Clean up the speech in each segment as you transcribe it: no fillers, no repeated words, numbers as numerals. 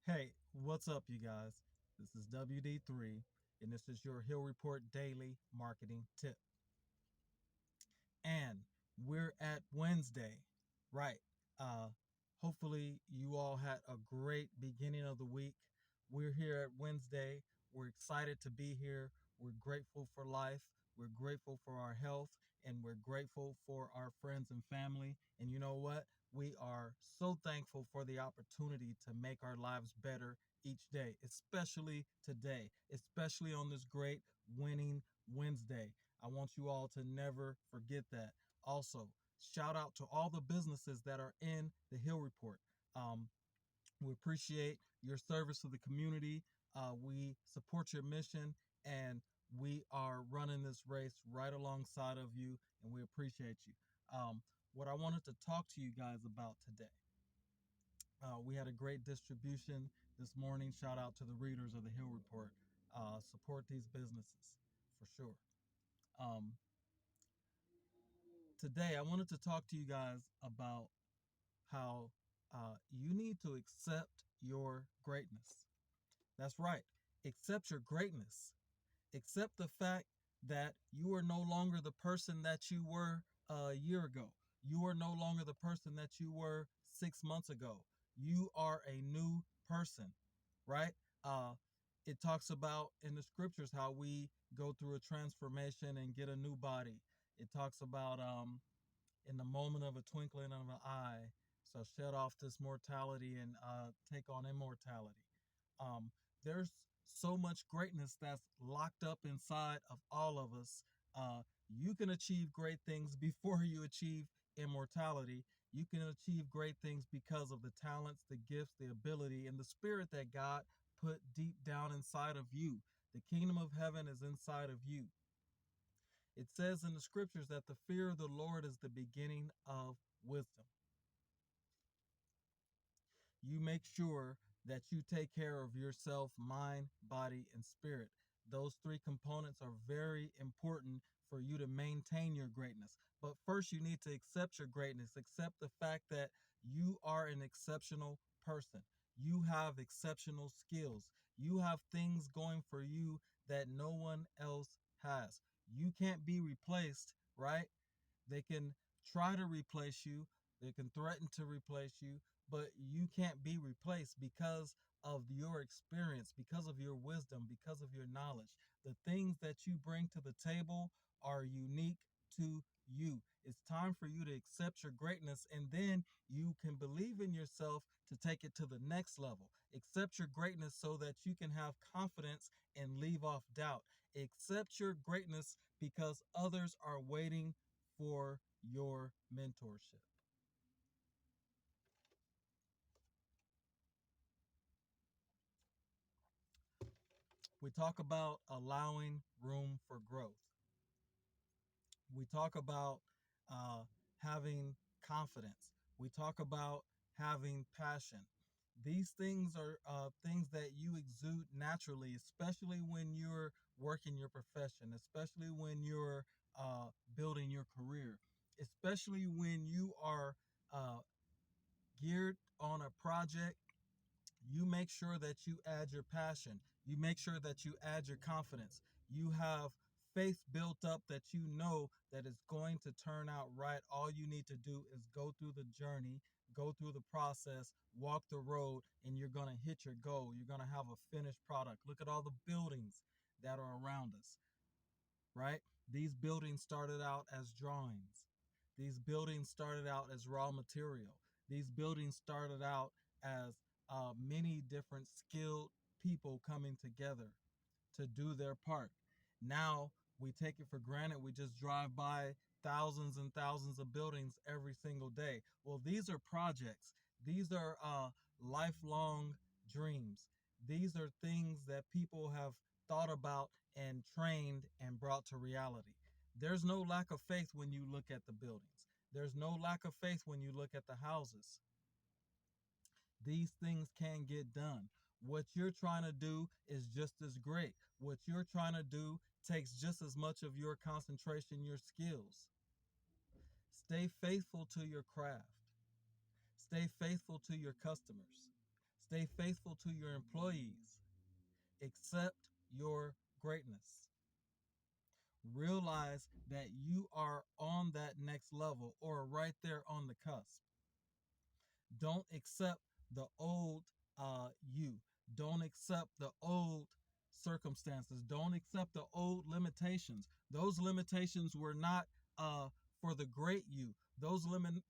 Hey, what's up, you guys? This is WD3, and this is your Hill Report Daily Marketing Tip. And we're at Wednesday, right? Uh, Hopefully, you all had a great beginning of the week. We're here at Wednesday. We're excited to be here. We're grateful for life. We're grateful for our health, and we're grateful for our friends and family. And you know what? We are so thankful for the opportunity to make our lives better each day, especially today, especially on this great winning Wednesday. I want you all to never forget that. Also, shout out to all the businesses that are in the Hill Report. Um, we appreciate your service to the community. We support your mission, and we are running this race right alongside of you, and we appreciate you. What I wanted to talk to you guys about today. We had a great distribution this morning. Shout out to the readers of the Hill Report. Support these businesses for sure. Um, Today, I wanted to talk to you guys about how you need to accept your greatness. That's right. Accept your greatness. Accept the fact that you are no longer the person that you were a year ago. You are no longer the person that you were 6 months ago. You are a new person, right? Uh, it talks about in the scriptures how we go through a transformation and get a new body. It talks about in the moment of a twinkling of an eye, so shed off this mortality and take on immortality. Um, there's so much greatness that's locked up inside of all of us. You can achieve great things before you achieve immortality. You can achieve great things because of the talents, the gifts, the ability, and the spirit that God put deep down inside of you. The kingdom of heaven is inside of you. It says in the scriptures that the fear of the Lord is the beginning of wisdom. You make sure that you take care of yourself, mind, body, and spirit. Those three components are very important for you to maintain your greatness. But first, you need to accept your greatness, accept the fact that you are an exceptional person. You have exceptional skills. You have things going for you that no one else has. You can't be replaced, right? They can try to replace you, they can threaten to replace you, but you can't be replaced because of your experience, because of your wisdom, because of your knowledge. The things that you bring to the table are unique to you. It's time for you to accept your greatness, and then you can believe in yourself to take it to the next level. Accept your greatness so that you can have confidence and leave off doubt. Accept your greatness because others are waiting for your mentorship. We talk about allowing room for growth. We talk about uh, having confidence. We talk about having passion. These things are things that you exude naturally, especially when you're working your profession, especially when you're building your career, especially when you are uh, geared on a project. You make sure that you add your passion. You make sure that you add your confidence. You have faith built up that you know that it's going to turn out right. All you need to do is go through the journey, go through the process, walk the road, and you're going to hit your goal. You're going to have a finished product. Look at all the buildings that are around us, right? These buildings started out as drawings. These buildings started out as raw material. These buildings started out as many different skilled people coming together to do their part. Now we take it for granted. We just drive by thousands and thousands of buildings every single day. Well, these are projects. These are lifelong dreams. These are things that people have thought about and trained and brought to reality. There's no lack of faith when you look at the buildings. There's no lack of faith when you look at the houses. These things can get done. What you're trying to do is just as great. What you're trying to do takes just as much of your concentration, your skills. Stay faithful to your craft. Stay faithful to your customers. Stay faithful to your employees. Accept your greatness. Realize that you are on that next level or right there on the cusp. Don't accept the old you. Don't accept the old circumstances. Don't accept the old limitations. Those limitations were not for the great you. Those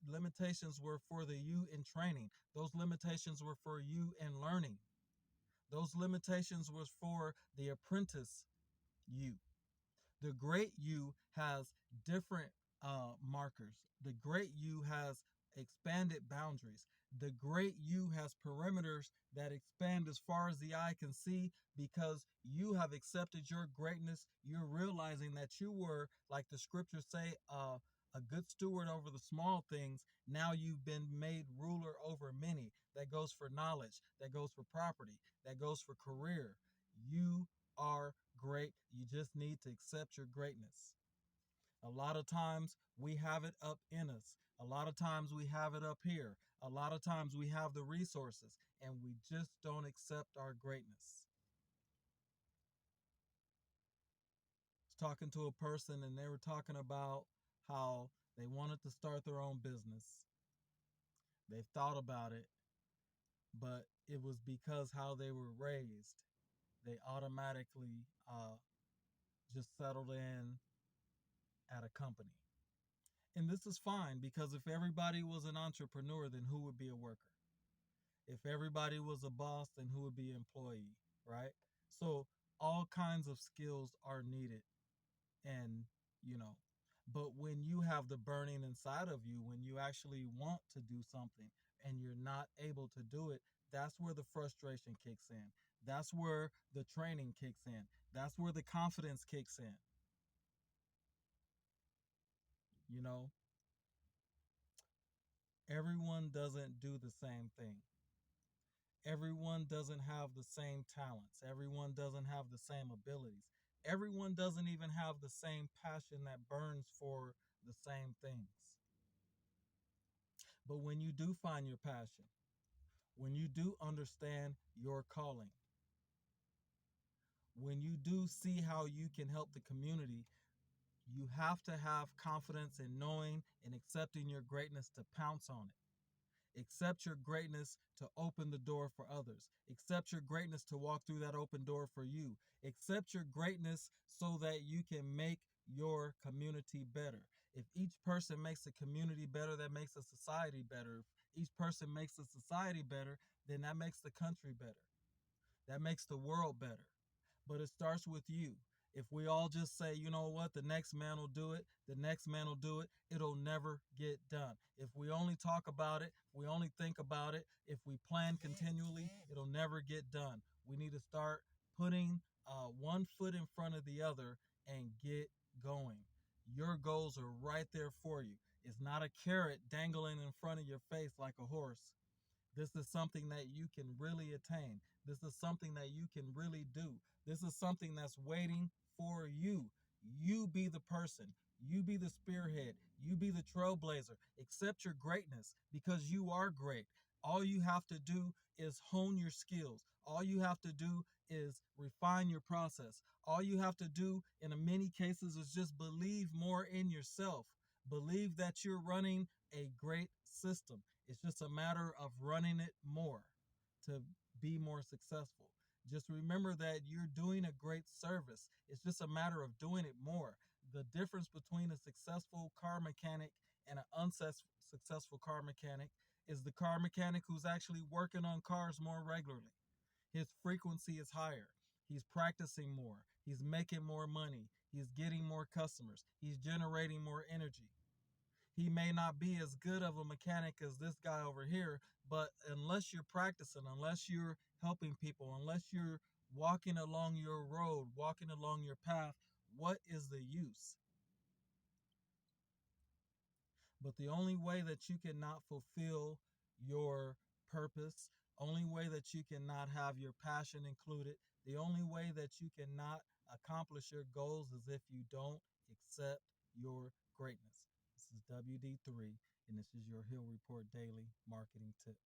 limitations were for the you in training. Those limitations were for you in learning. Those limitations was for the apprentice you. The great you has different markers. The great you has expanded boundaries. The great you has perimeters that expand as far as the eye can see because you have accepted your greatness. You're realizing that you were, like the scriptures say, a good steward over the small things. Now you've been made ruler over many. That goes for knowledge. That goes for property. That goes for career. You are great. You just need to accept your greatness. A lot of times we have it up in us. A lot of times we have it up here. A lot of times we have the resources and we just don't accept our greatness. I was talking to a person and they were talking about how they wanted to start their own business. They thought about it, but it was because how they were raised. They automatically just settled in at a company. And this is fine because if everybody was an entrepreneur, then who would be a worker? If everybody was a boss, then who would be an employee, right? So all kinds of skills are needed. And, you know, but when you have the burning inside of you, when you actually want to do something and you're not able to do it, that's where the frustration kicks in. That's where the training kicks in. That's where the confidence kicks in. You know, everyone doesn't do the same thing. Everyone doesn't have the same talents. Everyone doesn't have the same abilities. Everyone doesn't even have the same passion that burns for the same things. But when you do find your passion, when you do understand your calling, when you do see how you can help the community, you have to have confidence in knowing and accepting your greatness to pounce on it. Accept your greatness to open the door for others. Accept your greatness to walk through that open door for you. Accept your greatness so that you can make your community better. If each person makes a community better, that makes a society better. If each person makes a society better, then that makes the country better. That makes the world better. But it starts with you. If we all just say, you know what, the next man will do it, the next man will do it, it'll never get done. If we only talk about it, if we only think about it, if we plan continually, it'll never get done. We need to start putting one foot in front of the other and get going. Your goals are right there for you. It's not a carrot dangling in front of your face like a horse. This is something that you can really attain. This is something that you can really do. This is something that's waiting for you. You be the person. You be the spearhead. You be the trailblazer. Accept your greatness because you are great. All you have to do is hone your skills. All you have to do is refine your process. All you have to do in many cases is just believe more in yourself. Believe that you're running a great system. It's just a matter of running it more to be more successful. Just remember that you're doing a great service. It's just a matter of doing it more. The difference between a successful car mechanic and an unsuccessful car mechanic is the car mechanic who's actually working on cars more regularly. His frequency is higher. He's practicing more. He's making more money. He's getting more customers. He's generating more energy. He may not be as good of a mechanic as this guy over here, but unless you're practicing, unless you're helping people, unless you're walking along your road, walking along your path, what is the use? But the only way that you cannot fulfill your purpose, only way that you cannot have your passion included, the only way that you cannot accomplish your goals is if you don't accept your greatness. This is WD3, and this is your Hill Report Daily Marketing Tip.